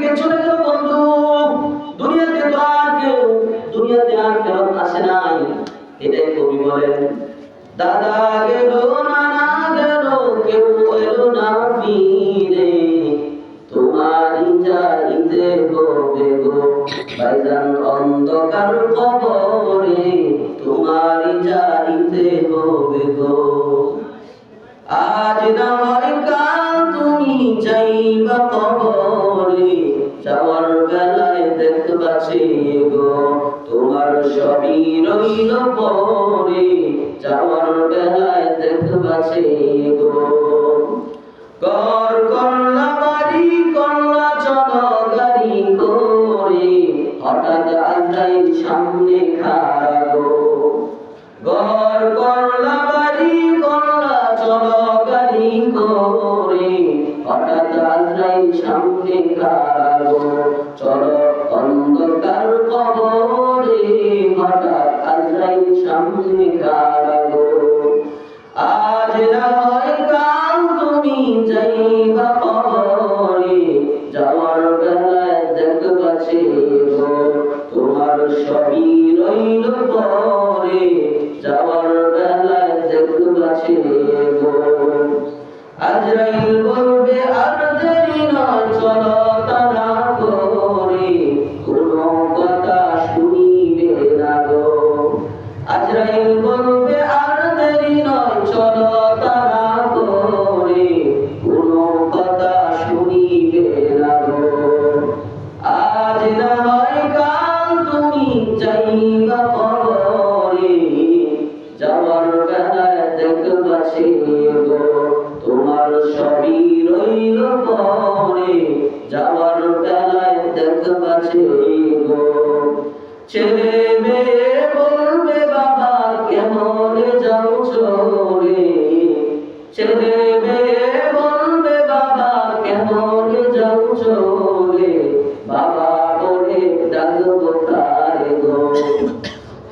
থেকে চলে গেল বন্ধু। দুনিয়াতে তো আর কেউ দুনিয়াতে আর ফেরত আসে নাই। এটাই কবি বলেন, দাদা গেল নানা গেল কেউ এলো না ফিরে, তোমারই যাইতে হবে গো ভাইজান অন্ধকার কবরে, তোমারই যাইতে হবে গো। আজ না হয় কাল তুমি যাইবা কবরে, যাওয়ার বেলায় দেখবা সে গো তোমার সবই রইল পরে, যাওয়ার বেলায় দেখবা সে গো। কর করলা বাড়ি করলা চলো গাড়ি করে, হঠাৎ আজরাইল সামনে খাড়া গো। ঘর করলা বাড়ি করলা চলো গাড়ি করে, হঠাৎ আজরাইল সামনে খাড়া গো। চলো অন্ধকার কবরে, হঠাৎ আজরাইল সামনে খাড়া গো। আজ না হয় কাল তুমি যাইবা কবরে, যাওয়ার বেলায় দেখবা সে গো তোমার সবই রইল পরে, যাওয়ার বেলায় দেখবা সে গো। আজরাইল বলবে আর দেরি নয় চলো তাড়া করে, কোনো কথা শুনিবে না গো। আজরাইল বলবে আর দেরি নয় চলো তাড়া করে, কোনো কথা শুনিবে না গো। আজ না হয় কাল তুমি যাইবা কবরে, যাওয়ার বেলায় দেখবা সে গো তোমার সবই রইল পরে, যাওয়ার বেলায় দেখবা সে গো। ছেলে মেয়ে বলবে বাবা কেমনে যাও চলে, ছেলে মেয়ে বলবে বাবা কেমনে যাও চলে, বাবা বলে ডাকবো কারে গো।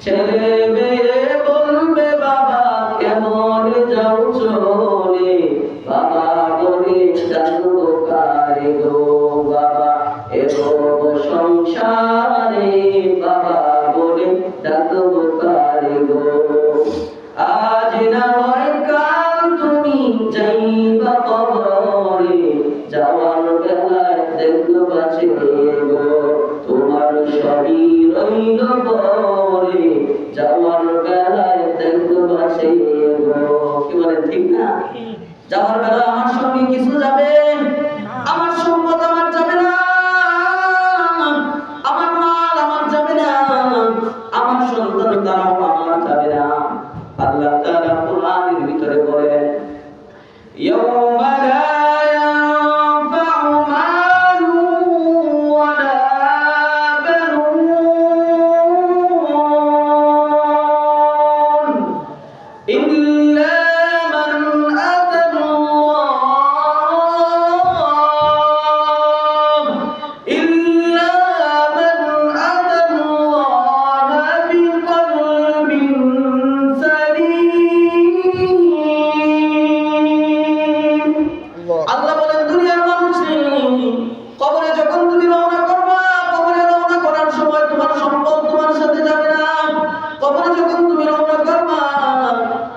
ছেলে মেয়ে বলবে বাবা কেমনে যাও চলে, বাবা বলে ডাকবো কারে গো। বাবা এগো সংসারে, বাবা বলে ডাকবো কারে গো। আজ না হয় কাল তুমি যাইবা কবরে, যাওয়ার বেলায় দেখবা সে গো তোমার সবই রইল পরে, যাওয়ার বেলায় দেখবা সে গো। কি বলেন ঠিক না? যাওয়ার বেলায় আমার সঙ্গে কিছু যাবে, আমার সম্পদ আমার যাবে না, আমার মাল আমার যাবে না, আমার সন্তান তারাও আমার যাবে না। আল্লাহ তাআলা কোরআনের ভিতরে বলেন, ইয়াউমা লা ইয়ানফাউ মালু ওয়ালা বানুন ইল্লা মান আতাল্লাহ, ইল্লা মান আতাল্লাহ বিকলবিন সালিম। আল্লাহ বলেন, দুনিয়ার মানুষ কবরে যখন তুমি রওনা করবা, কবরে রওনা করার সময় তোমার সম্পদ তোমার সাথে যাবে না। কবরে যখন তুমি রওনা করবা,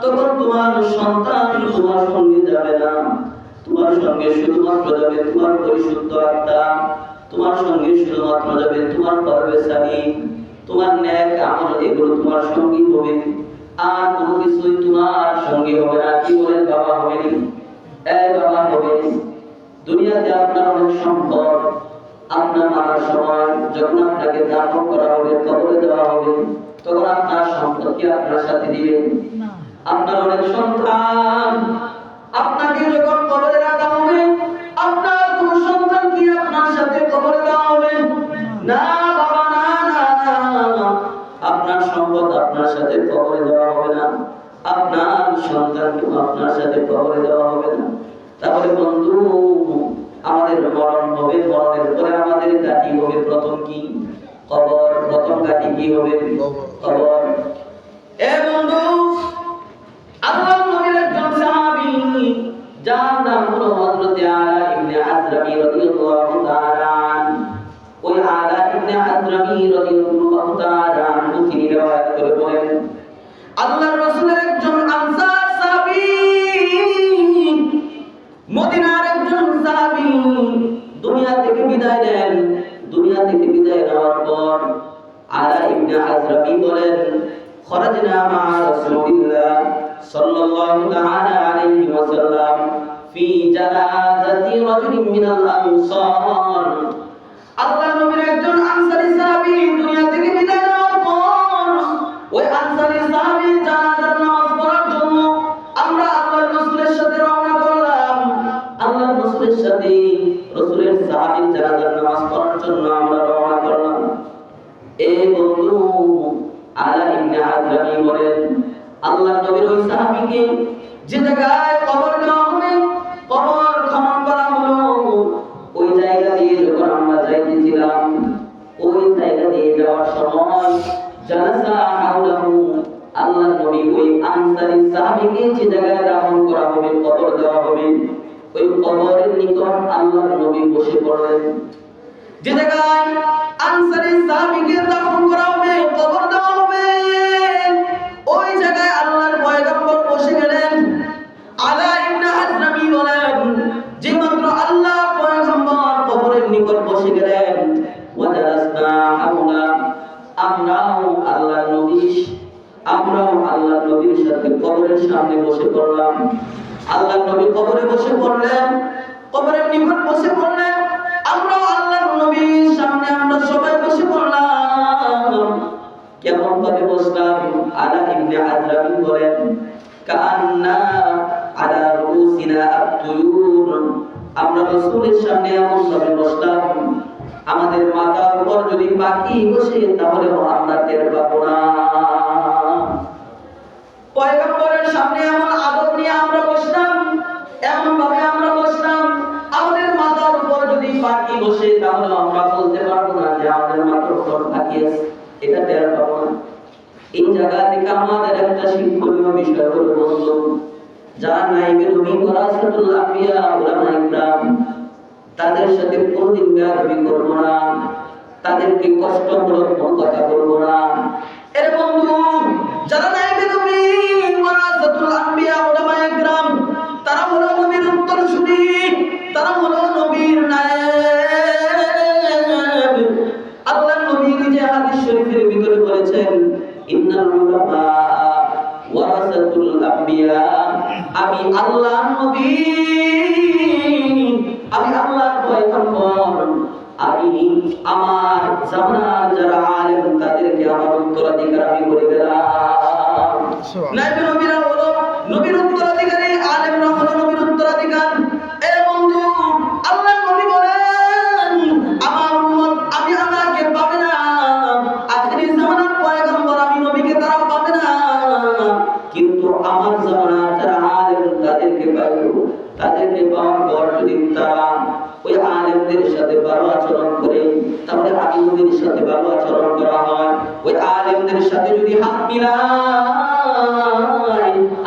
তখন তোমার সন্তান তোমার সঙ্গে যাবে না। তোমার সঙ্গে শুধুমাত্র যাবে তোমার পরিশুদ্ধ আত্মা, তোমার সঙ্গে শুধুমাত্র যাবে তোমার কলবে সালিম, তোমার নেক আমল, এগুলো তোমার সঙ্গী হবে। আর কোনো কিছুই তোমার সঙ্গী হবে না। কি বলেন বাবা হবে না? বাবা হবে। দুনিয়াতে আপনার অনেক সম্পদ, আপনার মারার সময় যখন আপনাকে দাফন করা হবে, কবরে দেওয়া হবে, তখন আপনার সম্পদ কি আপনার সাথে দিবেন? আপনার অনেক সন্তান, আপনাকে যখন কবরে রাখা হবে, আপনার কোন সন্তান কি আপনার সাথে কবরে দেওয়া হবে? না বাবা, না না না, আপনার সম্পদ আপনার সাথে কবরে দেওয়া হবে না, আপনার সন্তানকে আপনার সাথে কবরে দেওয়া হবে না। তাহলে বন্ধু, আমাদের মরণ হবে, মরণের পরে আমাদের গাটি হবে প্রথম কি? কবর। প্রথম গাটি কি হবে? কবর। এ বন্ধু, আল্লাহর নবীর একজন সাহাবী, যার নাম হলো হযরত আলা ইবনে আজরামি রাদিয়াল্লাহু তাআলা। রাদিয়াল্লাহু তাআলা আনহু তিনি riwayat করে বলেন আল্লাহর রাসূলের একজন আনসার সাহাবী মদিনার একজন সাহাবী দুনিয়া থেকে বিদায় নেন। দুনিয়া থেকে বিদায় নেওয়ার পর আলা ইবনে আজরাবি বলেন খরাজনা মা রাসূলিল্লাহ সাল্লাল্লাহু তাআলা আলাইহি ওয়াসাল্লাম ফি জানাজাতি রাজুলিন মিনাল আনসার। আল্লাহর নবীর একজন আনসারী সাহাবী দুনিয়া থেকে বিদায় নেওয়ার পর ওই আনসারী সাহাবীর জানাজার নামাজ পড়ার জন্য আমরা আল্লাহর রাসূলের সাথে রওনা করলাম। আল্লাহর রাসূলের সাথে রাসূলের সাহাবীর জানাজার নামাজ পড়ার জন্য আমরা রওনা করলাম। এ বন্ধু আলা ইবনে আজরাবি বলেন আল্লাহর নবীর ওই সাহাবীকে যে জায়গায় কবর দেওয়া হবে, কবর খনন করা হলো, ওই জায়গা দিয়ে যখন আমরা যাইতেছিলাম ওই জায়গা দিয়ে যাওয়ার সময় জানাসা হাওলাহু আল্লাহর নবী ওই আনসারী সাহাবীকে যে জায়গায় দাফন করা হবে, কবর দেওয়া হবে, ওই কবরের নিকট আল্লাহর নবী বসে পড়লেন। যে জায়গায় আনসারী সাহাবীকে দাফন করা হবে, কবর দেওয়া হবে, ওই জায়গায় আল্লাহর পয়গম্বর বসে গেলেন। আলা ইবনে আজরাবি বলেন যে মাত্র আল্লাহ পয়গম্বর কবরের নিকট বসে গেলেন ওয়াজালাসনা হাওলা আমরাও আল্লাহর নবীর সাথে কবরের সামনে বসে পড়লাম। আল্লাহর নবী কবরে বসে পড়লেন, কবরের নিকট বসে পড়লেন, আমরাও আল্লাহর নবীর সামনে আমরা সবাই বসে পড়লাম। কেমন ভাবে বসলাম? আলা ইবনে আজরাবি বলেন কান্না আলা রুসিনা আত-তুয়ুর, আমরা রাসূলের সামনে এমন ভাবে বসলাম আমাদের মাথার উপর যদি পাখি বসে তাহলে আমরা টের পাবো না। পয়গম্বরের সামনে এমন আদব নিয়ে আমরা বসলাম, এমন ভাবে আমরা বসলাম আমাদের মাথার উপর যদি পাখি বসে তাহলে আমরা বলতে পারবো না যে আমাদের মাথার উপর পাখি আছে, এটা টের পাবো না। এই জায়গা থেকে আমাদের একটা শিক্ষণীয় বিষয় হলো বন্ধু, যারা নাইবে নবী ওয়ারাসাতুল আম্বিয়া উলামায়ে ইকরাম তাদের সাথে কোনদিন বেয়াদবি করবো না, তাদেরকে কষ্টমূলক কোনো কথা বলবো না। এর বন্ধু যারা নাইবে নবী ওয়ারাসাতুল আম্বিয়া উলামায়ে ইকরাম তারা হলো নবীর উত্তরসূরি, তারা হলো নবীর নায়েব। আল্লাহর নবী নিজে হাদিস শরীফের ভিতরে বলেছেন ইন্নাল উলামা ওয়ারাসাতুল আম্বিয়া, আমি আল্লাহর নবী, আমি আল্লাহর পয়গম্বর, আমি আমার জামানার যারা আলেম তাদেরকে আমার উত্তরাধিকার আমি করে দিলাম। নাইবে নবীরা হলো নবীর উত্তরাধিকারী, আলেমরা হলো নবীর উত্তরাধিকার। এ বন্ধু আল্লাহর নবী বলেন আমার উম্মত আমি আমাকে পাবে না, আখিরি জামানার পয়গম্বর আমি নবীকে তারা পাবে না, কিন্তু আমার জামানার যারা আলেম তাদেরকে পাইব। তাদেরকে পাওয়ার পর যদি তারা ওই আলেমদের সাথে ভালো আচরণ করে তাহলে আমি নবীর সাথে ভালো আচরণ করা হয়, ওই আলেমদের সাথে যদি হাত মিলাই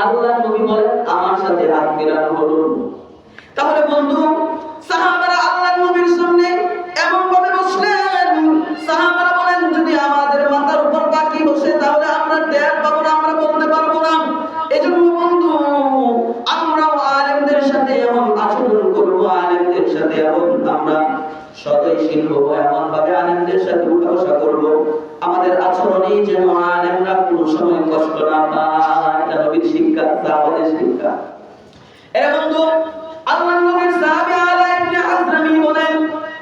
আল্লাহর নবী বলেন আমার সাথে হাত মিলানো হলো। তাহলে বন্ধু সাহাবারা আল্লাহর নবীর সামনে এমন ভাবে বসলেন, সাহাবারা বলেন যদি আমাদের মাথার উপর পাখি বসে তাহলে আমরা টের পাবো না, আমরা বলতে পারবো না। এজন্য বন্ধু আমরাও আলেমদের সাথে এমন আচরণ করবো, আলেমদের সাথে এমন আমরা সদয়শীল হবো, এমন ভাবে আলেমদের সাথে উঠা বসা করবো আমাদের আচরণে যেন আলেমরা কোনো সময় কষ্ট না পায়। এটা নবীর শিক্ষা, সাহাবাদের শিক্ষা। এ বন্ধু আল্লাহর নবীর সাহাবী আলা ইবনে আজরামি বলেন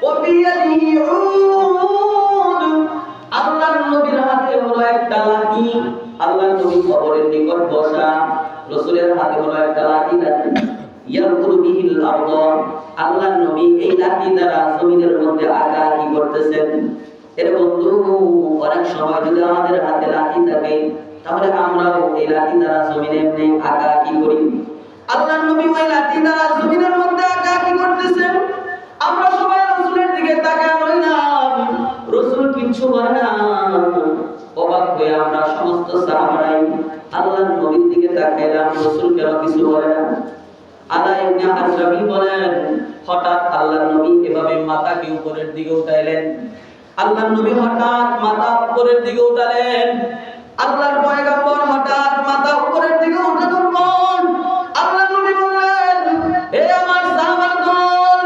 ওয়া ফি ইয়াদিহি উদ, আল্লাহর নবীর হাতে হলো একটা লাঠি। আল্লাহর নবী কবরের নিকট বসা, রাসূলের হাতে হলো একটা লাঠি ইয়ারকুরু বিহিল আরদ, আল্লাহর নবী এই লাঠি দ্বারা জমিনের মধ্যে আঁকাআঁকি করতেছেন। এর বন্ধু অনেক সময় যদি আমাদের হাতে লাঠি থাকে তাহলে আমরাও এই লাঠি দ্বারা জমিনে এমনি আঁকাআঁকি করি। আল্লাহর নবী ওই লাঠি দ্বারা জমিনের মধ্যে আঁকাআঁকি করতেছেন, আমরা সবাই রাসূলের দিকে তাকায় রইলাম, রাসূল কিচ্ছু বলে না। অবাক হয়ে আমরা সমস্ত সাহাবারাই আল্লাহর নবীর দিকে তাকাইলাম, রাসূল কেন কিছু বলে না। আলা ইবনে আজরাবি বলেন হঠাৎ আল্লাহর নবী এভাবে মাথাকে উপরের দিকে উঠাইলেন, আল্লাহর নবী হঠাৎ মাথা উপরের দিকে উঠালেন। আল্লাহর পয়গম্বর হঠাৎ মাথা উপরের দিকে উঠানোর পর আল্লাহর নবী বললেন, হে আমার সাহাবার দল,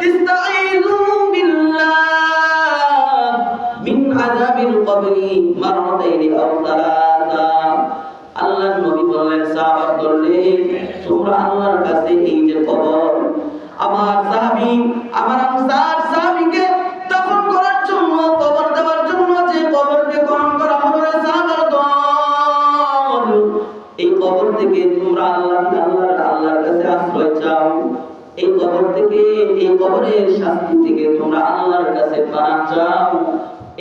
ইস্তাঈযু বিল্লাহ মিন আযাবিল কবরি মাররাতাইনি আও সালাসা। আল্লাহর নবী বললেন, সাহাবার দল রে, তোমরা আল্লাহর কাছে এই যে কবর, আমার সাহাবী, আমার আনসার সাহাবীকে দাফন করার জন্য, কবর দেওয়ার জন্য যে কবরকে খনন করা হবে, সাহাবার দল, এই কবর থেকে তোমরা আল্লাহর কাছে আশ্রয় চাও। এই কবর থেকে, এই কবরের শাস্তি থেকে তোমরা আল্লাহর কাছে পানা চাও।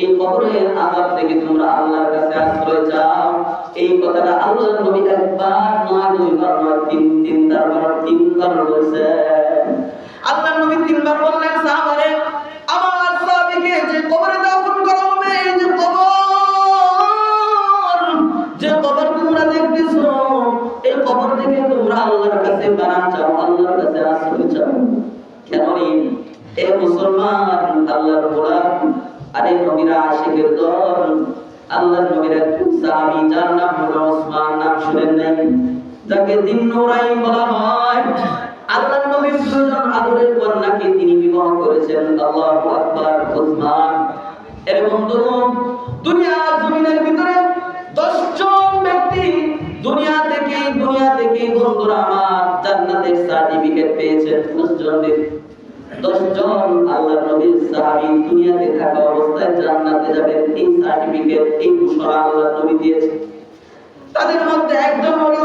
এই কবরের আযাব থেকে তোমরা আল্লাহর কাছে আশ্রয় চাও। এই কথাটা আল্লাহর নবী একবার নয়, দুইবার নয়, তিনবার বলছেন। আল্লাহর নবী তিনবার বললেন, সাহাবারে, আমার সাহাবীকে যে কবরে দাফন করা হবে, এই যে কবর, যে কবর তোমরা দেখতেছো, এই কবর থেকে তোমরা আল্লাহর কাছে পানা চাও, আল্লাহর কাছে আশ্রয় চাও। কেন রে এ মুসলমান, আল্লাহর গোলাম, আরে নবীরা আশিকের দল, আল্লাহর নবীর এক সাহাবী, যার নাম হলো ওসমান, নাম শুনেন নাই? যাকে যিন্নুরাইন বলা হয়। আল্লাহর নবীর দুজন আদরের কন্যাকে তিনি বিবাহ করেছেন। আল্লাহু আকবার। ওসমান এর বন্ধু, দুনিয়ার জমিনের ভিতরে 10 জন ব্যক্তি দুনিয়া থেকে বন্ধুরা আমার জান্নাতের সার্টিফিকেট পেয়েছেন। 10 জন আল্লাহর নবীর সাহাবী দুনিয়াতে থাকা অবস্থায় জান্নাতে যাবেন, এই সার্টিফিকেট, এই ঘোষণা আল্লাহর নবী দিয়েছেন। তাদের মধ্যে একজন হলো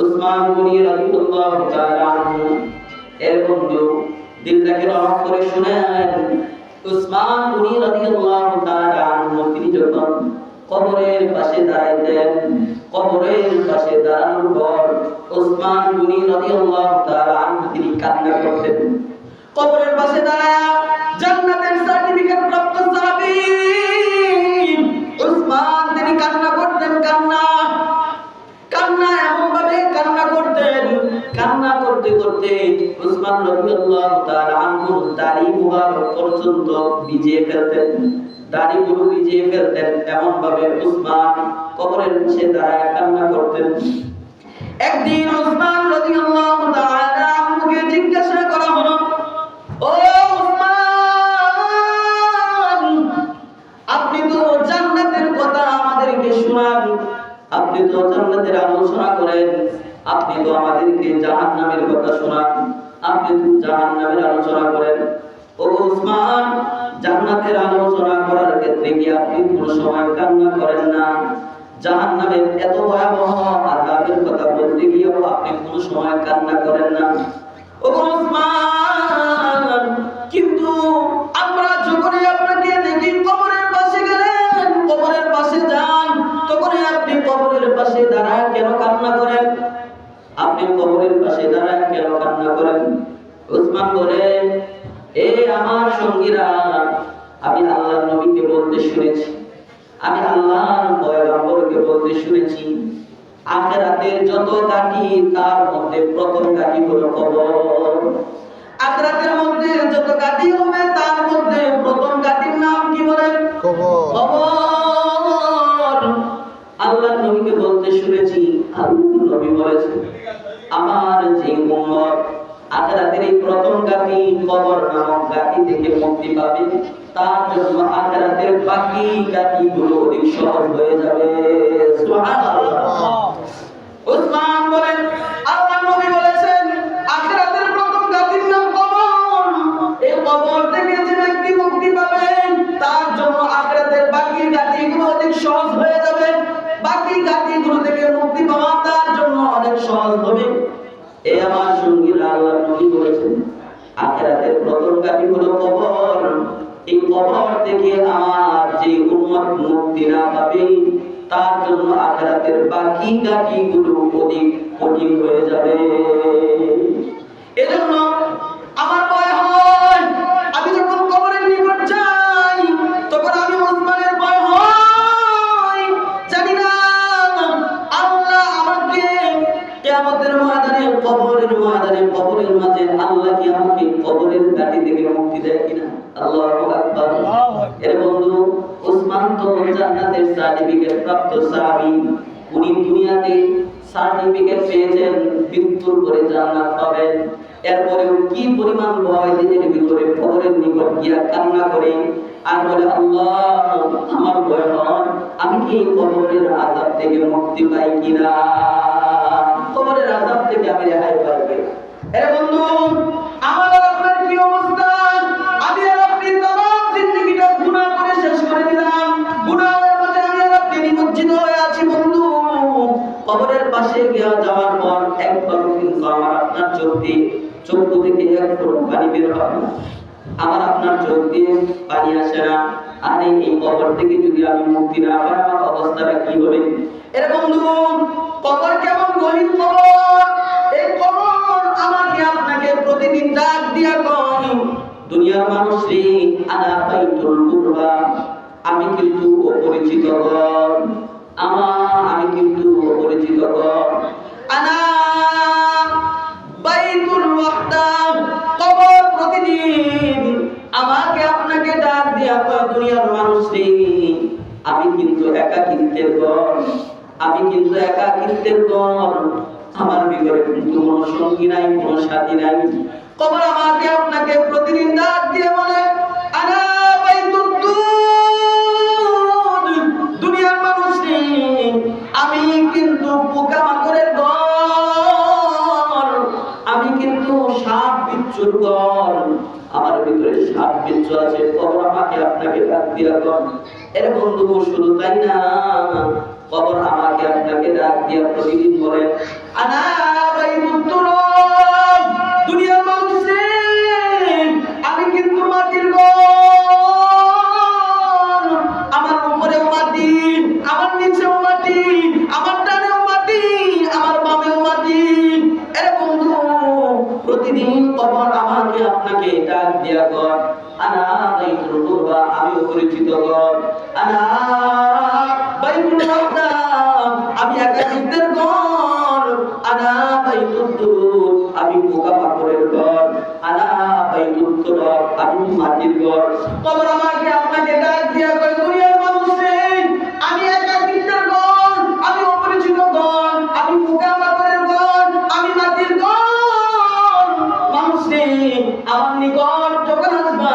উসমান গনি রাদিয়াল্লাহু তাআলা আনহু। এর বন্ধু, দিলটাকে রহম করে শুনেন, উসমান গনি রাদিয়াল্লাহু তাআলা আনহু তিনি যখন কবরের পাশে দাঁড়াইতেন, কবরের পাশে দাঁড়ানোর পর উসমান গনি রাদিয়াল্লাহু তাআলা আনহু তিনি কান্না করতেন। কবরের পাশে দাঁড়ায়া জান্নাতের সার্টিফিকেট প্রাপ্ত সাহাবী উসমান তিনি কান্না করতেন। কান্না এমন ভাবে কান্না করতেন, কান্না করতে করতে উসমান রাদিয়াল্লাহু তাআলা আনহু দাড়ি মুবারক পর্যন্ত ভিজিয়ে ফেলতেন, দাড়িগুলো ভিজিয়ে ফেলতেন। এমন ভাবে উসমান কবরের নিচে দাঁড়ায় কান্না করতেন। একদিন উসমান রাদিয়াল্লাহু তাআলা আনহুকে জিজ্ঞাসা করা হলো, ও উসমান, আপনি তো জান্নাতের কথা আমাদেরকে শোনান, আপনি তো জান্নাতের আলোচনা করেন, আপনি তো আমাদেরকে জাহান্নামের কথা শোনান, আপনি তো জাহান্নামের আলোচনা করেন। ও উসমান, জান্নাতের আলোচনা করার ক্ষেত্রে কি আপনি কোনো সময় কান্না করেন না? জাহান্নামের এত ভয়াবহ আযাবের কথা বলতে গিয়েও আপনি কোনো সময় কান্না করেন না? ও উসমান, কিন্তু আমরা যখনই আপনাকে দেখি কবরের পাশে গেলেন, কবরের পাশে যান, তখনই আপনি কবরের পাশে দাঁড়ায় কেন কান্না করেন? আপনি কবরের পাশে দাঁড়ায় কেন কান্না করেন? উসমান বলেন, এ আমার সঙ্গীরা, আমি আল্লাহর নবীকে বলতে শুনেছি, আমি আল্লাহর পয়গম্বরকে বলতে শুনেছি, আখিরাতের যত গাটি তার মধ্যে প্রথম গাটি হলো কবর। আখিরাতের মধ্যে যত গাটি হবে তার মধ্যে প্রথম গাটির নাম কি বলেন? কবর। আল্লাহর নবীকে বলতে শুনেছি, আল্লাহর নবী বলেছেন, আমার যে উম্মত আখিরাতের এই প্রথম গাটি কবর নামক গাটি থেকে মুক্তি পাবে, তার জন্য আখিরাতের বাকি গাটিগুলো অধিক সহজ হয়ে যাবে। সুবহানাল্লাহ। উসমান বলেন, আল্লাহর নবী বলেছেন আখিরাতের প্রথম গাটির নাম কবর। এই কবর থেকে যে ব্যক্তি মুক্তি পাবে, তার জন্য আখিরাতের বাকি গাটিগুলো অধিক সহজ হয়ে যাবে। বাকি গাটিগুলো থেকে মুক্তি পাওয়া তার জন্য অনেক সহজ হবে। এই আমার সঙ্গীরা, আল্লাহর নবী বলেছেন আখিরাতের প্রথম গাটি হলো কবর। এই কবর থেকে আমার যে উম্মত মুক্তি না পাবে, তার জন্য আখিরাতের বাকি গাটিগুলো অধিক কঠিন হয়ে যাবে। এজন্য আমার ভয় হয়, আমি যখন কবরের নিকট যাই তখন আমি উসমানের ভয় হয়। জানি না আল্লাহ আমাকে কিয়ামতের ময়দানে, কবরের ময়দানে, কবরের মাঝে আল্লাহ কি আমাকে কবরের কবরের ঘাটি থেকে মুক্তি দেয় কিনা? আল্লাহু আকবার। এর বন্ধু ওসমান তো জান্নাতের সার্টিফিকেট প্রাপ্ত সাহাবী। উনি দুনিয়াতে সার্টিফিকেট পেয়েছেন মৃত্যুর পরে জান্নাত পাবেন। এরপরেও কি পরিমাণ ভয় নিজের ভিতরে কবরের নিকট গিয়া কান্না করে আর বলে, আল্লাহ আমার ভয় হয়, আমি কি কবরের আযাব থেকে মুক্তি পাই কিনা, কবরের আযাব থেকে আমি রেহাই পাই কিনা। এর বন্ধু আমার আপনার কি অবস্থা? আমি আর আপনি তামাম জিন্দেগিটা গুনাহ করে শেষ করে দিলাম, গুনাহের মাঝে আমি আর আপনি নিমজ্জিত হয়ে আছি বন্ধু। কবরের পাশে গিয়া যাওয়ার পর একবার কিন্তু আমার আপনার চোখ থেকে এক ফোঁটা পানি বের হবে না, আমার আপনার চোখ দিয়ে পানি আসে না। আর এই কবর থেকে যদি আমি মুক্তি না পাই আমার অবস্থাটা কি হবে? এর বন্ধু কবর কেমন গহীন কবর! এই কবর আমাকে আপনাকে প্রতিদিন ডাক দিয়া কয়, দুনিয়ার মানুষ রে, আনা বাইতুল কুরবা, আমি কিন্তু অপরিচিত ঘর, আমি কিন্তু অপরিচিত ঘর। আনা বাইতুল ওয়াহদা, কবর প্রতিদিন আমাকে আপনাকে ডাক দিয়া কয়, দুনিয়ার মানুষ রে, আমি কিন্তু একাকিত্বের ঘর, আমি কিন্তু একাকিত্বের ঘর, আমার ভিতরে কিন্তু কোনো সঙ্গী নাই, কোনো সাথী নাই। কবর আমাকে আপনাকে প্রতিদিন ডাক দিয়ে বলে, আনা বাইতুদ দুদ, দুনিয়ার মানুষ রে, আমি কিন্তু পোকামাকড়ের ঘর, আমি কিন্তু সাপ বিচ্ছুর ঘর, আমার ভিতরে সাপ বিচ্ছু আছে। কবর আমাকে আপনাকে ডাক দিয়া কয়। এর বন্ধু শুধু তাই না, কবর আমাকে আপনাকে ডাক দিয়া প্রতিদিন বলে, আনা বাইতুত তুরাব, দুনিয়ার মানুষ রে, আমি কিন্তু মাটির ঘর, আমার উপরেও মাটি, আমার নিচেও মাটি, আমার ডানেও মাটি, আমার বামেও মাটি। এর বন্ধু প্রতিদিন কবর আমাকে আপনাকে ডাক দিয়া কর, আনা বাইতুল কুরবা, আমি অপরিচিত ঘর, আনা বাইতুল ওয়াহদা, আমি একাকিত্বের ঘর, আনা বাইতুদ দুদ, আমি পোকামাকড়ের ঘর, আনা বাইতুত তুরাব, আমি মাটির ঘর। কবর আমাকে আপনাকে ডাক দিয়া কয়, দুনিয়ার মানুষ রে, আমি একাকিত্বের ঘর, আমি অপরিচিত ঘর, আমি পোকামাকড়ের ঘর, আমি মাটির ঘর। মানুষ রে, আমার নিকট যখন আসবা,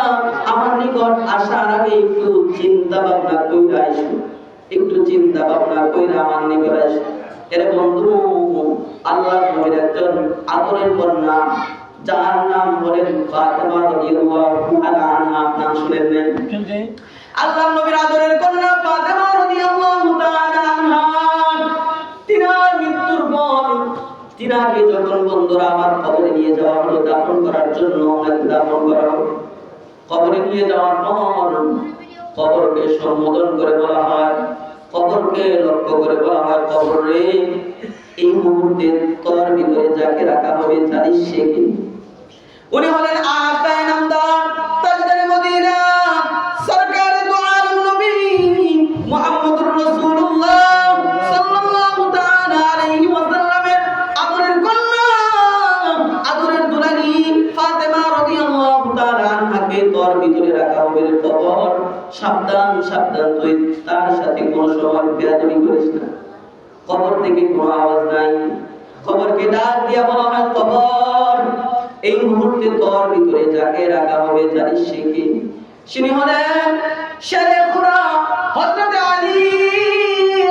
আমার নিকট আসার আগে একটু চিন্তা ভাবনা কইরা আইসো, একটু চিন্তা ভাবনা কইরা আমার নিকট আইসো। এর বন্ধু আল্লাহর নবীর একজন আদরের কন্যা, যার নাম বলেন ফাতেমা রাদিয়াল্লাহু আনহা, নাম শুনেন নাই? আল্লাহর নবীর আদরের কন্যা ফাতেমা রাদিয়াল্লাহু তাআলা আনহা, তিনার মৃত্যুর পর তিনাকে যখন বন্ধুরা আমার কবরে নিয়ে যাওয়া হলো দাফন করার জন্য, ওনাকে দাফন করা হলো। কবরে নিয়ে যাওয়ার পর কবরকে সম্বোধন করে বলা হয়, কবরকে লক্ষ্য করে বলা হয়, কবর রে, এই মুহূর্তে তোর ভিতরে যাকে রাখা হবে জানিস সে কি? উনি হলেন আকায়ে নামদার, তাজদারে মদিনা, সরকারে দু আলম নবী মুহাম্মদুর রাসূলুল্লাহ সাল্লাল্লাহু তাআলা আলাইহি ওয়াসাল্লামের আদরের কন্যা, আদরের দুলালি ফাতেমা রাদিয়াল্লাহু তাআলা আনহাকে তোর ভিতরে রাখা হবে কবর। সাবধান সাবধান, তুই তার সাথে কোনো সময় বেয়াদবি করিস না। কবর থেকে কোনো আওয়াজ নাই, কবরকে ডাক দিয়া বলা হয়, কবর এই মুহূর্তে তোর ভিতরে যাকে রাখা হবে জানিস সে কি? তিনি হলেন শেরে খুরা হযরত আলী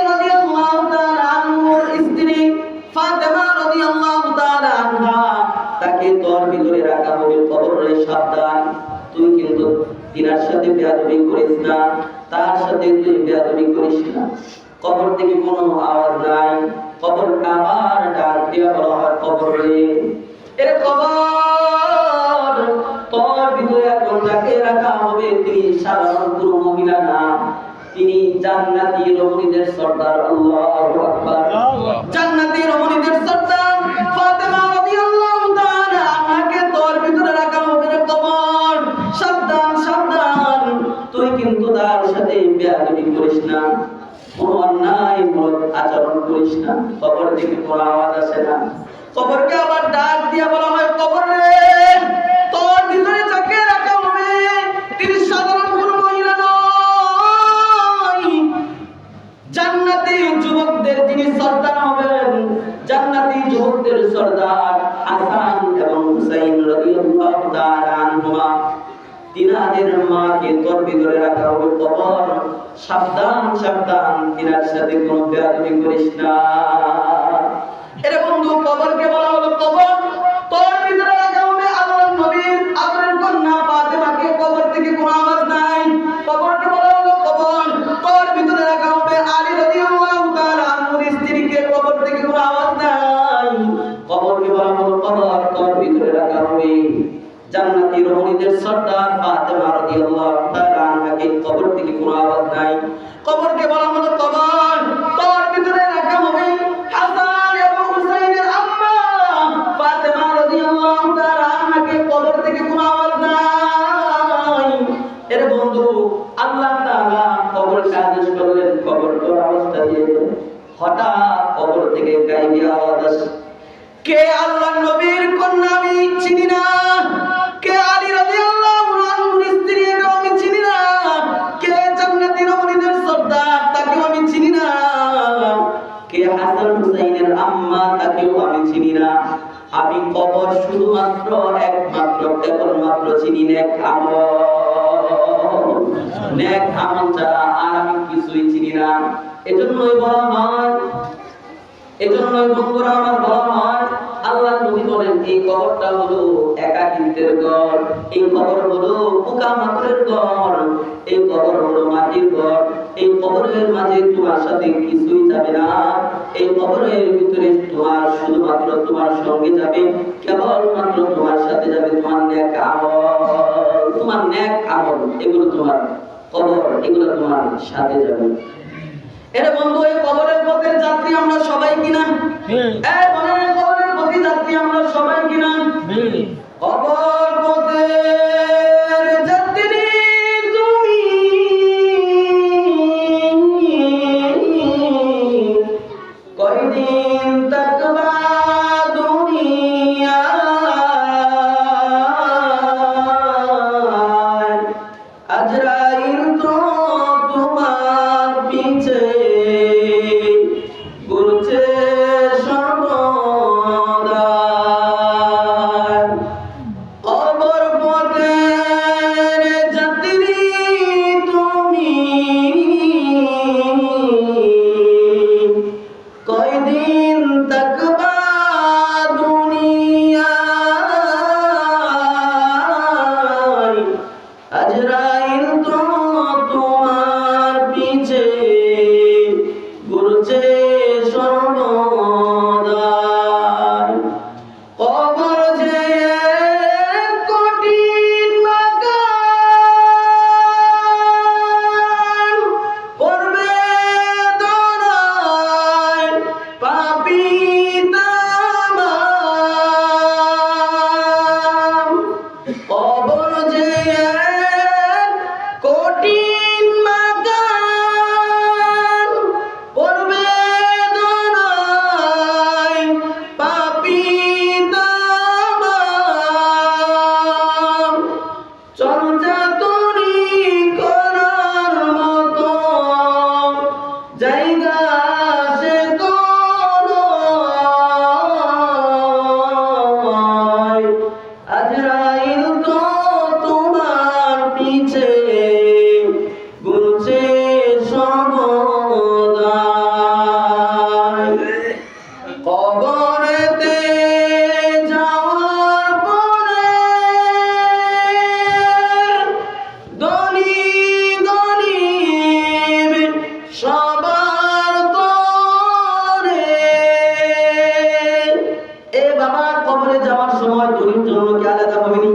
রাদিয়াল্লাহু তাআলা আনহুর স্ত্রী ফাতেমা রাদিয়াল্লাহু তাআলা আনহা। তাকে তোর ভিতরে রাখা হবে কবরে। সাবধান, তুই কিন্তু তিনার সাথে বেয়াদবি করিস না, তার সাথে তুই বেয়াদবি করিস না। কবর থেকে কোনো আওয়াজ নাই, কবর আবার ডাক দিয়া বলা হয়, কবর রে, এর কবর তোর ভিতরে এখন যাকে রাখা হবে তিনি সাধারণ কোনো মহিলা না, তিনি জান্নাতি রমণীদের সর্দার। আল্লাহু আকবার। জান্নাতি রমণীদের সর্দার ফাতেমা রাদিয়াল্লাহু তাআলা আনহাকে তোর ভিতরে রাখা হবে রে কবর। সাবধান সাবধান, তুই কিন্তু তার সাথে বেয়াদবি করিস না, কোনো অন্যায়মূলক আচরণ করিস না। কবর থেকে কোনো আওয়াজ আসে না। কবরকে আবার ডাক দিয়া বলা হয়, কবর রে, তোর ভিতরে তাআলা আনহুমা, তিনাদের মাকে তোর ভিতরে রাখা হবে কবর। সাবধান সাবধান, তিনার সাথে কোনো বেয়াদবি করিস না। এরে বন্ধু, কবরকে বলা হলো কবর। তোর ভিতরে রাখা হবে আল্লাহর নবীর আদরের কন্যা ফাতেমাকে, কবর থেকে কোনো আওয়াজ নাই। কবরকে বলা হলো কবর। তোর ভিতরে রাখা হবে আলী রাদিয়াল্লাহু তাআলা আনহুর স্ত্রীকে, কবর থেকে কোনো আওয়াজ নাই। কবরকে বলা হলো কবর। তোর ভিতরে রাখা হবে জান্নাতি রমণীদের সর্দার ফাতেমা রাদিয়াল্লাহু তাআলা আনহাকে, কবর থেকে কোনো আওয়াজ নাই। কবরকে বলা হলো কবর। তোর ভিতরে রাখা হবে হাসান এবং হুসাইনের আম্মা ফাতেমা রাদিয়াল্লাহু তাআলা আনহাকে, কবর থেকে কোনো আওয়াজ নাই। এর বন্ধু, আল্লাহ তাআলা কবরকে আদেশ করলেন, কবর তোর অবস্থা দিয়ে হঠাৎ কবর থেকে গায়েবী আওয়াজ আসে। কে আল্লাহর নবীর কন্যা? আমি চিনি না। কে আলী রাদিয়াল্লাহু আনহুর স্ত্রী? এটাও আমি চিনি না। কে জান্নাতি রমণীদের সর্দার? তাকেও আমি চিনি না। কে হাসান হুসাইনের আম্মা? তাকেও আমি চিনি না। আমি কবর শুধুমাত্র একমাত্র কেবলমাত্র চিনি নেক আমল। নেক আমল ছাড়া আর আমি কিছুই চিনি না। এজন্যই বলা হয়, এজন্যই বন্ধুরা আমার বলা হয়, আল্লাহ নবী বলেন এই কবরটা হলো একাকিত্বের ঘর, এই কবর হলো পোকামাকড়ের ঘর, এই কবর হলো মাটির ঘর। এই কবরের মাঝে তোমার সাথে কিছুই যাবে না। এই কবরের ভিতরে তোমার শুধুমাত্র তোমার সঙ্গে যাবে, কেবলমাত্র তোমার সাথে যাবে তোমার নেক আমল। তোমার নেক আমল এগুলো তোমার কবর, এগুলো তোমার সাথে যাবে। এর বন্ধু, এই কবরের পথের যাত্রী আমরা সবাই কিনা? এই বলেন, কবরের পথের যাত্রী আমরা সবাই কিনা? কবর পথের যাত্রী তুমি, কয়দিন থাকবা দুনিয়ায়? আজরাইল তো তোমার পিছে ঘুরছে সর্বদা। কবর পথের যাত্রী তুমি, কয়দিন থাকবা দুনিয়ায়? আজরাইল তো তোমার পিছে ঘুরছে সর্বদা। কবর যে কঠিন বাগান, পড়বে দরায় পাপী তামাম। কবর যে কঠিন বাগান, পড়বে দরায় পাপী তামাম। চঞ্চাতুরি করার মতো জায়গা সে কোনো নয়। আজরাইল তো তোমার পিছে ঘুরছে সর্বদা। কবরেতে যাওয়ার পরে ধনী গরিব সবার তরে। এ বাবা, কবরে যাওয়ার সময় ধনীর জন্য কি আলাদা হবেনি?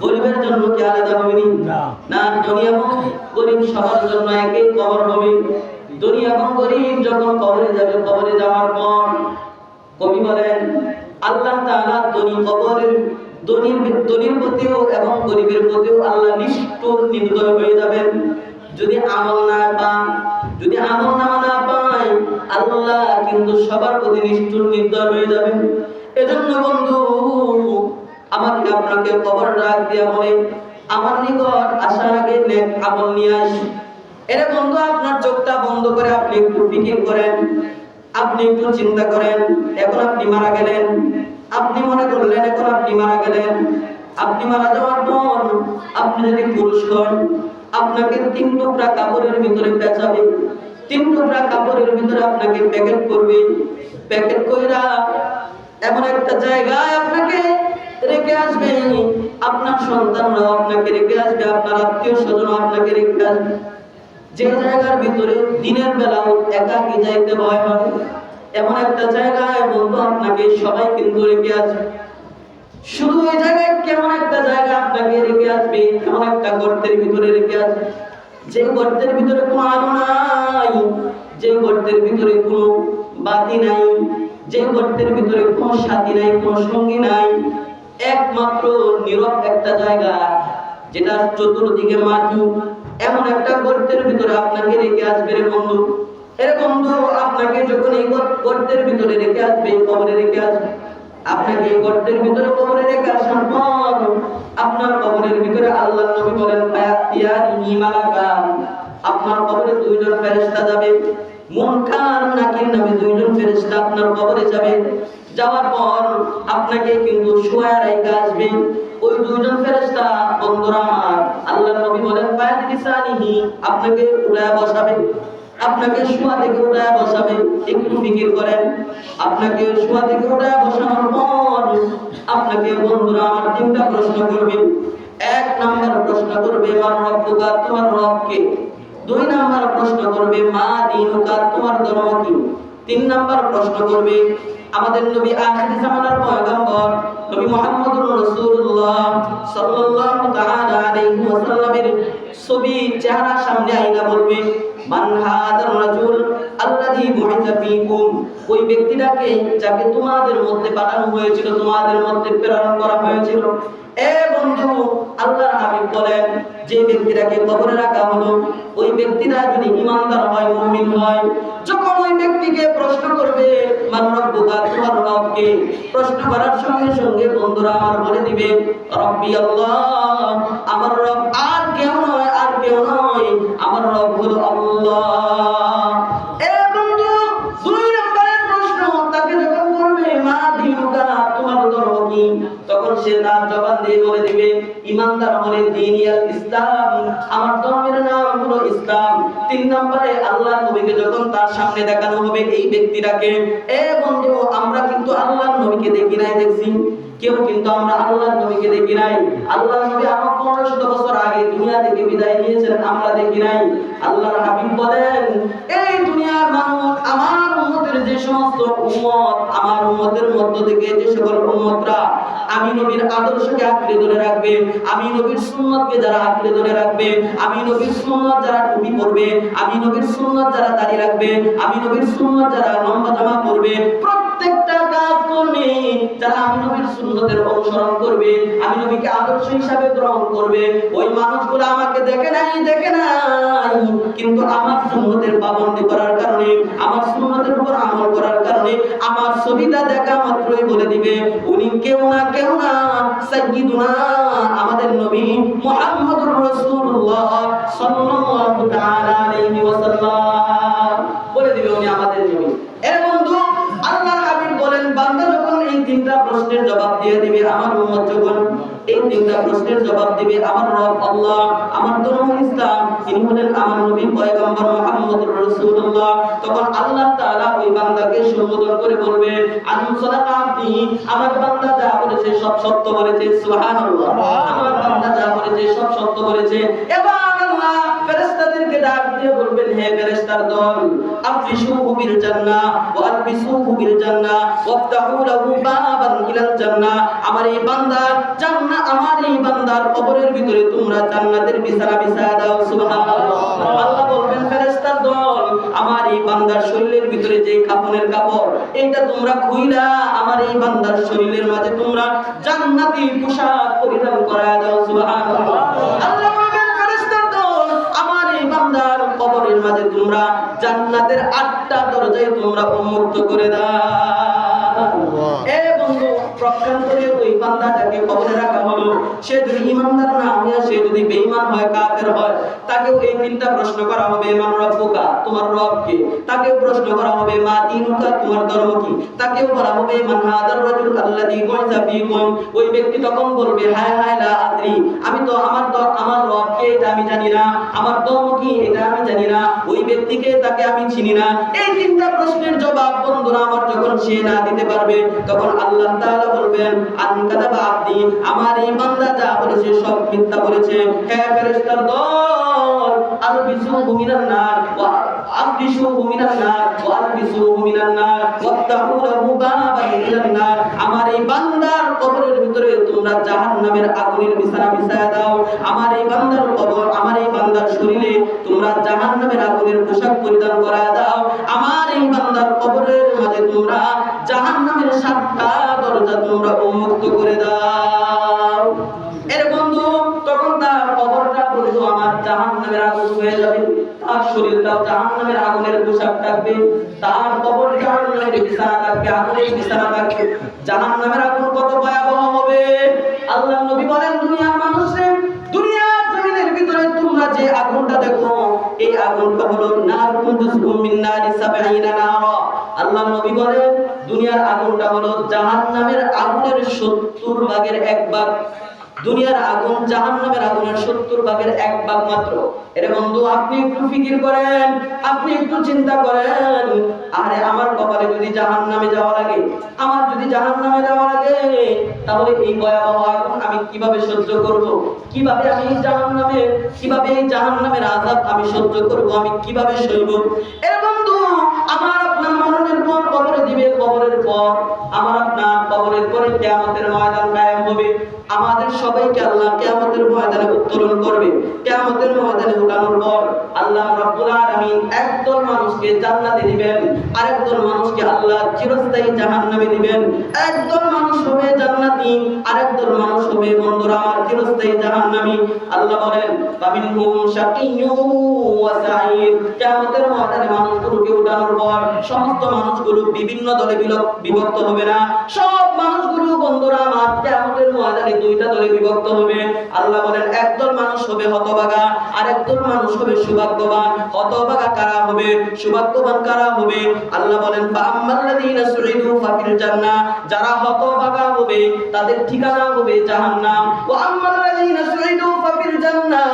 গরিবের জন্য কি আলাদা হবেনি? না, ধনী এবং গরিব সবার জন্য একই কবর হবে। ধনী এবং গরিব যখন কবরে যাবে, কবরে যাওয়ার পর কবি বলেন আল্লাহ তাআলা ধনীর প্রতিও এবং গরিবের প্রতিও আল্লাহ নিষ্ঠুর নির্দয় হয়ে যাবেন। যদি আমল না পান, যদি আমলনামা না পায়, আল্লাহ কিন্তু সবার প্রতি নিষ্ঠুর নির্দয় হয়ে যাবেন। এজন্য বন্ধু, আমাকে আপনাকে কবর ডাক দিয়া বলে, আমার নিকট আসার আগে নেক আমল নিয়ে আসি। এরে বন্ধু, আপনার চোখটা বন্ধ করে আপনি একটু ফিকির করেন, আপনি একটু চিন্তা করেন। এখন আপনি মারা গেলেন, আপনি মনে করলেন এখন আপনি মারা গেলেন, আপনি মারা যাওয়ার পর আপনি যদি পুরুষ হন, আপনাকে 3 টুকরা কাপড়ের ভিতরে পেঁচাবে, 3 টুকরা কাপড়ের ভিতরে আপনাকে প্যাকেট করবে, প্যাকেট কইরা এমন একটা জায়গায় আপনাকে রেখে আসবে, আপনার সন্তানরাও আপনাকে রেখে আসবে, আপনার আত্মীয় স্বজন আপনাকে রেখে আসবে। যে জায়গার ভিতরে দিনের বেলাও একাকী যাইতে ভয় হয়, এমন একটা জায়গায় বন্ধু আপনাকে সবাই কিন্তু রেখে আসবে। শুধু ওই জায়গায় কেমন একটা জায়গা আপনাকে রেখে আসবে, এমন একটা গর্তের ভিতরে রেখে আসবে, যে গর্তের ভিতরে কোনো আলো নাই, যে গর্তের ভিতরে কোনো বাতি নাই, যে গর্তের ভিতরে কোনো সাথী নাই, কোনো সঙ্গী নাই, একমাত্র নীরব একটা জায়গা, যেটা চতুর্দিকে মাটি, এমন একটা গর্তের ভিতরে আপনাকে রেখে আসবে রে বন্ধু। এ বন্ধু, আপনাকে যখন এই গর্তের ভিতরে রেখে আসবে, কবরে রেখে আসবে, আপনাকে এই গর্তের ভিতরে কবরে রেখে আসার পর আপনার কবরের ভিতরে আল্লাহর নবী বলেন ফায়াতিয়ানি মালাকান, আপনার কবরে 2 জন ফেরেশতা যাবে, মুনকার নাকির নামে 2 জন ফেরেশতা আপনার কবরে যাবে। যাওয়ার পর আপনাকে কিন্তু শোয়া রাইখা আসবে ওই 2 জন ফেরেশতা। বন্ধুরা আমার, আল্লাহর নবী বলেন ফায়াতিসানিহি, আপনাকে উড়ায়া বসাবে, আপনাকে শোয়া থেকে উঠায় বসাবে। একটু ফিকির করেন, আপনাকে শোয়া থেকে উঠায় বসানোর পর আপনাকে বন্ধুরা আমার 3টা প্রশ্ন করবে। 1 নাম্বার প্রশ্ন করবে মান রব্বুকা, তোমার রব কে? 2 নাম্বার প্রশ্ন করবে মা দীনুকা, তোমার ধর্ম কি? 3 নাম্বার প্রশ্ন করবে আমাদের নবী আখির জামানার পয়গম্বর নবী মুহাম্মদুর রাসূলুল্লাহ সাল্লাল্লাহু তাআলা আলাইহি ওয়াসাল্লামের ছবি চেহারা সামনে আইনা বলবে মান হাদার রাজুল আল্লাযী বুইসা ফীকুম, ওই ব্যক্তিটাকে যাকে তোমাদের মধ্যে পাঠানো হয়েছিল, তোমাদের মধ্যে প্রেরণ করা হয়েছিল। এ বন্ধু, আল্লাহর হাবিব বলেন যে ব্যক্তিটাকে কবরে রাখা হলো, ওই ব্যক্তিটা যদি ঈমানদার হয়, মুমিন হয়, যখন ওই ব্যক্তিকে প্রশ্ন করবে মান রব্বুকা, তোমার রব কে, প্রশ্ন করার সঙ্গে সঙ্গে বন্ধুরা আমার বলে দিবে রব্বি আল্লাহ, আমার রব আর কেউ নয়, আর কেউ নয়, আমার রব হলো আল্লাহ। এ বন্ধু, 2 নম্বরের প্রশ্ন তাকে যখন করবে মা দীনুকা, তোমার ধর্ম কি, তখন সে তার জবাব দিয়ে বলে দিবে ঈমানদার হলে দ্বীনিয়াল ইসলাম, আমার ধর্মের নাম হলো ইসলাম। 3 নম্বরে আল্লাহর নবীকে যখন তার সামনে দেখানো হবে এই ব্যক্তিটাকে, এ বন্ধু, আমরা কিন্তু আল্লাহর নবীকে দেখি নাই, দেখছি কেউ কিন্তু আমরা আল্লাহর নবীকে দেখি নাই। আল্লাহর নবী আমার 1500 বছর আগে দুনিয়া থেকে বিদায় নিয়েছেন, আমরা দেখি নাই। আল্লাহর হাবিব বলেন এই দুনিয়ার মানুষ আমার উম্মতের যে সমস্ত উম্মত, আমার উম্মতের মধ্য থেকে যে সকল উম্মতরা আমি নবীর আদর্শকে আঁকড়ে ধরে রাখবে, আমি নবীর সুন্নতকে যারা আঁকড়ে ধরে রাখবে, আমি নবীর সুন্নত যারা টুপি পরবে, আমি নবীর সুন্নত যারা দাড়ি রাখবে, আমি নবীর সুন্নত যারা লম্বা জামা পরবে, প্রত্যেকটা কাজ করবে যারা আমি নবীর সুন্নতের অনুসরণ করবে, আমি নবীকে আদর্শ হিসাবে গ্রহণ করবে, ওই মানুষগুলো আমাকে দেখে নাই, কিন্তু আমার সুন্নতের পাবন্দি করার কারণে, আমার সুন্নতের উপর আমল করার কারণে আমার ছবিটা দেখা মাত্রই বলে দিবে উনি কেউ না সাইয়্যিদুনা আমাদের নবী মুহাম্মদুর রাসূলুল্লাহ সাল্লাল্লাহু তাআলা আলাইহি ওয়াসাল্লাম, বলে দিবে উনি আমাদের নবী। এর বন্ধু, আল্লাহর হাবিব বলেন বান্দা যখন এই 3টা প্রশ্নের জবাব দিয়ে দিবে, আমার উম্মত যখন এই 3টা প্রশ্নের জবাব দিবে, আমার রব আল্লাহ, আমার ধর্ম ইসলাম, তিনি হলেন আমার নবী পয়গম্বর মুহাম্মদুর রাসূলুল্লাহ, তখন আল্লাহ তাআলা ওই বান্দাকে সম্বোধন করে বলবে আন সাদাকা আব্দি, আমার বান্দা যা বলেছে সব সত্য বলেছে, সুবহানাল্লাহ, আমার বান্দা যা বলেছে সব সত্য বলেছে। এবার আল্লাহ ফেরেশতাদেরকে ডাক দিয়ে বলবেন হে ফেরেশতার দল, আফরিশুহু বিল জান্নাহ ওয়া আলবিসুহু বিল জান্নাহ ওয়াফতাহু লাহু বাবান ইলাল জান্নাহ, আমার এই বান্দার জান্নাত, আমার এই বান্দার কবরের ভিতরে তোমরা জান্নাতের বিছানা বিছায়া দাও, সুবহানাল্লাহ। আল্লাহ বলবেন ফেরেশতার দল, আমার এই বান্দার শরীরের ভিতরে যে কাফনের কাপড়, এইটা তোমরা খুইলা আমার এই বান্দার শরীরের মাঝে তোমরা জান্নাতি পোশাক পরিধান করায়া দাও, সুবহানাল্লাহ। আল্লাহ বলবেন ফেরেশতার দল, আমার এই বান্দার কবরের মাঝে তোমরা জান্নাতের 8টা দরজায় তোমরা উন্মুক্ত করে দাও। এ বন্ধু, প্রক্ষান্তরে ওই বান্দা যাকে কবরে রাখা হলো, সে যদি ঈমানদার না হয়ে সে যদি যদি বেঈমান হয়, কাফের হয়, তাকেও এই তিনটা প্রশ্ন করা হবে, মান রব্বুকা, তোমার রব কে? তাকেও প্রশ্ন করা হবে, মা দীনুকা, তোমার ধর্ম কি? তাকেও বলা হবে, মান হাদার রাজুল আল্লাযী বুইসা ফীকুম। ওই ব্যক্তি তখন বলবে, হায় হায় লা আদরি, আমি তো আমার রব কে এটা আমি জানি না, আমার ধর্ম কি এটা আমি জানি না, ওই ব্যক্তিকে তাকে আমি চিনি না। এই তিনটা প্রশ্নের জবাব বন্ধুরা আমার যখন সে না দিতে পারবে, তখন আল্লাহ তাআলা বলবেন, আনকাদাবা আব্দি, আমার এই বান্দা যা বলেছে সব মিথ্যা বলেছে। হে ফেরেশতার দল, আলবিসুহু মিনান নার ওয়া আবদিসুহু মিনান নার ওয়া আলবিসুহু মিনান নার ওয়াফতাহু লাহু বাবান ইলান নার। আমার এই বান্দার কবরের ভিতরে তোমরা জাহান্নামের আগুনের বিছানা বিছায়া দাও। আমার এই বান্দার কবর, আমার এই বান্দার শরীরে তোমরা জাহান্নামের আগুনের পোশাক পরিধান করায়া দাও। আমার এই বান্দার কবরের মাঝে তোমরা জাহান্নামের 7টা দরজা তোমরা উন্মুক্ত করে দাও। এর বন্ধু তখন তার কবরটা বন্ধু আমার জাহান্নামের আগুন হয়ে যাবে, তার শরীরটাও জাহান্নামের আগুনের পোশাক থাকবে, তার কবর জাহান্নামের বিছানা থাকবে, আগুনের বিছানা থাকবে। জাহান্নামের আগুন কত ভয়াবহ হবে! আল্লাহর নবী বলেন, দুনিয়ার মানুষে, দুনিয়ার জমিনের ভিতরে তোমরা যে আগুনটা দেখো, এই আগুনটা হলো নার কুনতুসকুম মিন নারি ৭০ নারা। আল্লাহর নবী বলেন, দুনিয়ার আগুনটা হলো জাহান্নামের আগুনের ৭০ ভাগের ১ ভাগ। দুনিয়ার আগুন জাহান্নামের আগুনের ৭০ ভাগের ১ ভাগ মাত্র। এর বন্ধু আপনি একটু ফিকির করেন, আপনি একটু চিন্তা করেন, আরে আমার কপালে যদি জাহান্নামে যাওয়া লাগে, আমার যদি জাহান্নামে যাওয়া লাগে, তাহলে এই ভয়াবহ আগুন আমি কিভাবে সহ্য করব? কিভাবে আমি এই জাহান্নামের আযাব আমি সহ্য করব? আমি কিভাবে সইব? এর বন্ধু আমার আপনার মরণের পর কবরে দিবে, কবরের পর আমার আপনার কবরের পরে কিয়ামতের ময়দান কায়েম হবে। আমাদের সবাইকে আল্লাহ কিয়ামতের ময়দানে উত্তোলন করবে। কিয়ামতের ময়দানে উঠানোর পর আল্লাহ রাব্বুল আলামিন একদল মানুষকে জান্নাতে দিবেন, আরেকদল মানুষকে আল্লাহ চিরস্থায়ী জাহান্নামে দিবেন। একদল মানুষ হবে জান্নাতি, আরেকদল মানুষ হবে বন্ধুরা আমার চিরস্থায়ী জাহান্নামী। আল্লাহ বলেন, ফামিনহুম শাকিয়্যুন ওয়া সাঈদ। কিয়ামতের ময়দানে মানুষগুলোকে উঠানোর পর সমস্ত মানুষগুলো বিভিন্ন দলে বিভক্ত হবে না, সব মানুষগুলো বন্ধুরা আমার কিয়ামতের ময়দানে 2টা দলে বিভক্ত হবে। আল্লাহ বলেন, একদল মানুষ হবে হতভাগা, আরেকদল মানুষ হবে সৌভাগ্যবান। হতভাগা কারা হবে, সৌভাগ্যবান কারা হবে? আল্লাহ বলেন, ফাআম্মাল্লাযীনা সুইদু ফাফিল জান্নাহ। যারা হতভাগা হবে তাদের ঠিকানা হবে জাহান্নাম। ওয়া আম্মাল্লাযীনা সুইদু ফাফিল জান্নাহ।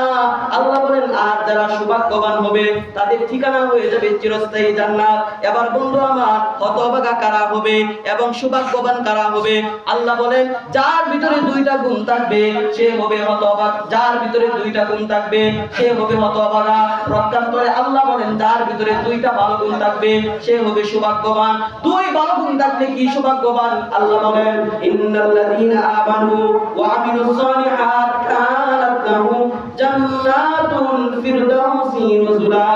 আল্লাহ বলেন, আর যারা সৌভাগ্যবান হবে তাদের ঠিকানা হয়ে যাবে চিরস্থায়ী জান্নাত। এবার বন্ধু আমার হতভাগা কারা হবে এবং সৌভাগ্যবান কারা হবে? আল্লাহ বলেন, যার ভিতরে 2টা গুণ থাকবে সে হবে হতভাগা, যার ভিতরে 2টা গুণ থাকবে সে হবে হতভাগা। প্রত্যন্তরে আল্লাহ বলেন, যার ভিতরে 2টা ভালো গুণ থাকবে সে হবে সৌভাগ্যবান। 2 ভালো গুণ থাকলে কি সৌভাগ্যবান? আল্লাহ বলেন, ইন্নাল্লাযীনা আমানু ওয়া আমিলুস সালিহাত কানাত লাহুম জান্নাতুল ফিরদাউসি নুজুলা।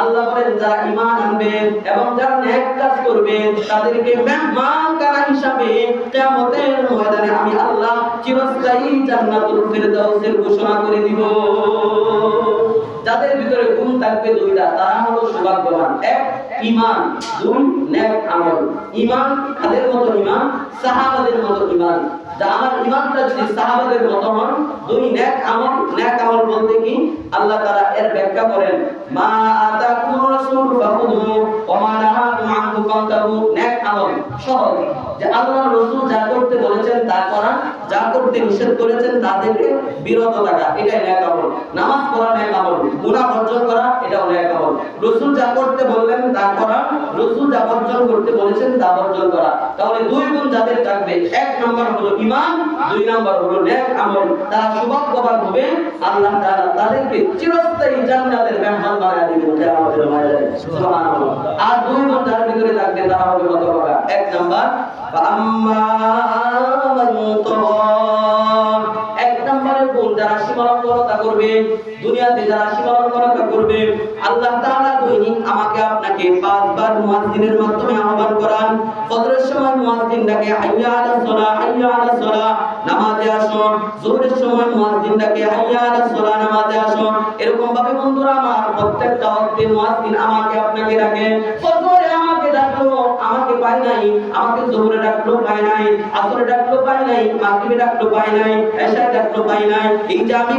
আল্লাহ বলেন, যারা ঈমান আনবে এবং যারা নেক কাজ করবে তাদেরকে মেহমানখানা হিসাবে কিয়ামতের ময়দানে আমি আল্লাহ চিরস্থায়ী জান্নাতুল ফিরদাউসের ঘোষণা করে দিব। যাদের ভিতরে গুণ থাকবে 2টা, তারা হলো সৌভাগ্যবান। 1 ঈমান, 2 নেক আমল। ঈমান কাদের মতো? ঈমান সাহাবাদের মতো ঈমান। যা আমার ঈমানটা যদি সাহাবাদের মতো হয়। 2 নেক আমল। নেক আমল বলতে কি? আল্লাহ তাআলা এর ব্যাখ্যা করেন, মা আতাকুর রাসূল ফাখুযু ওয়া মা নাহাকুম আনহু ফান্তাহু। নেক আমল সহজ, যে আল্লাহর রাসূল যা করতে বলেছেন তা করা, যা করতে নিষেধ করেছেন তা থেকে বিরত থাকা, এটাই নেক আমল। নামাজ পড়া নেক আমল, গুনাহ বর্জন করা এটাও নেক আমল। রাসূল যা করতে বললেন তা করা, রাসূল যা বর্জন করতে বলেছেন তা বর্জন করা। তাহলে 2 গুণ যাদের থাকবে, 1 নাম্বার হলো ঈমান, 2 নাম্বার হলো নেক আমল, তারা সৌভাগ্যবান হবে। আল্লাহ তাআলা তাদেরকে চিরস্থায়ী জান্নাতের মেহমান বানায় দিবেন কিয়ামতের ময়দানে। সুবহানাল্লাহ। আর 2 গুণ যার ভিতরে থাকবে তারা হবে হতভাগা। 1 নাম্বার ফাআম্মা মান তাগা। 1 নম্বরের গুণ যারা সীমালঙ্ঘনতা করবে, দুনিয়াতে যারা সীমালঙ্ঘনতা করবে, আল্লাহ তাআলা দৈনিক আমাকে আপনাকে 5 বার মুয়াজ্জিনের মাধ্যমে আহ্বান করান। ফজরের সময় মুয়াজ্জিন ডাকে হাইয়া আলাস সালাহ, হাইয়া আলাস সালাহ, নামাজে আসো। যোহরের সময় মুয়াজ্জিন ডাকে হাইয়া আলাস সালাহ, নামাজে আসো। এরকম ভাবে বন্ধুরা আমার প্রত্যেকটা ওয়াক্তে মুয়াজ্জিন আমাকে আপনাকে ডাকে। ফজরে আমাকে ডাকলো, আমাকে পাই নাই, আমাকে যোহরে ডাকলো পাই নাই, আসরে ডাকলো পাই নাই, মাগরিবে ডাকলো পাই নাই, এশায় ডাকলো পাই নাই। এই যে আমি